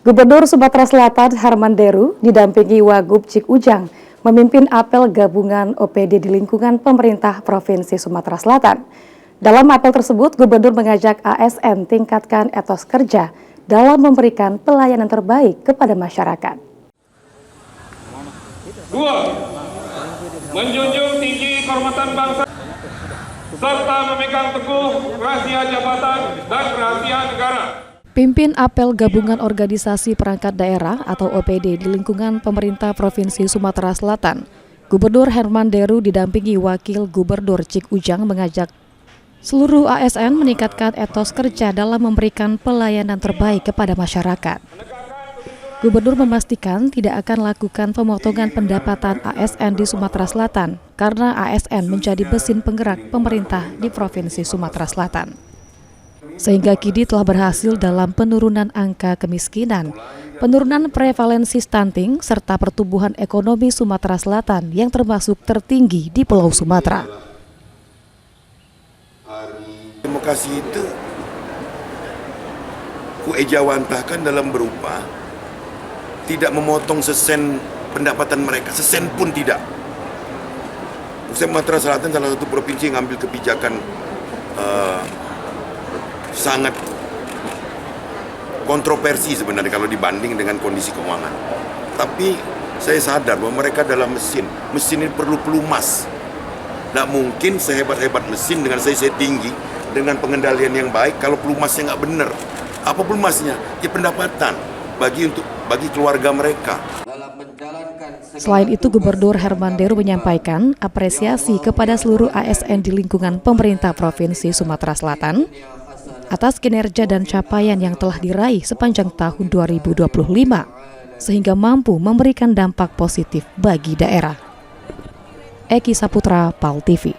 Gubernur Sumatera Selatan Herman Deru didampingi Wagub Cik Ujang memimpin apel gabungan OPD di lingkungan pemerintah Provinsi Sumatera Selatan. Dalam apel tersebut, Gubernur mengajak ASN tingkatkan etos kerja dalam memberikan pelayanan terbaik kepada masyarakat. 2. Menjunjung tinggi kehormatan bangsa serta memegang teguh rahasia jabatan dan rahasia negara. Pimpin apel gabungan organisasi perangkat daerah atau OPD di lingkungan pemerintah Provinsi Sumatera Selatan, Gubernur Herman Deru didampingi Wakil Gubernur Cik Ujang mengajak seluruh ASN meningkatkan etos kerja dalam memberikan pelayanan terbaik kepada masyarakat. Gubernur memastikan tidak akan lakukan pemotongan pendapatan ASN di Sumatera Selatan karena ASN menjadi mesin penggerak pemerintah di Provinsi Sumatera Selatan. Sehingga kini telah berhasil dalam penurunan angka kemiskinan, penurunan prevalensi stunting, serta pertumbuhan ekonomi Sumatera Selatan yang termasuk tertinggi di Pulau Sumatera. Demokrasi itu kuejawantahkan dalam berupa tidak memotong sesen pendapatan mereka, sesen pun tidak. Sumatera Selatan salah satu provinsi yang ambil kebijakan sangat kontroversi sebenarnya kalau dibanding dengan kondisi keuangan. Tapi saya sadar bahwa mereka dalam mesin ini perlu pelumas. Tidak mungkin sehebat-hebat mesin dengan saya tinggi, dengan pengendalian yang baik, kalau pelumasnya nggak benar. Apa pelumasnya? Ya pendapatan bagi keluarga mereka. Selain itu, Gubernur Herman Deru menyampaikan apresiasi kepada seluruh ASN di lingkungan pemerintah Provinsi Sumatera Selatan atas kinerja dan capaian yang telah diraih sepanjang tahun 2025, sehingga mampu memberikan dampak positif bagi daerah. Eki Saputra, PAL TV.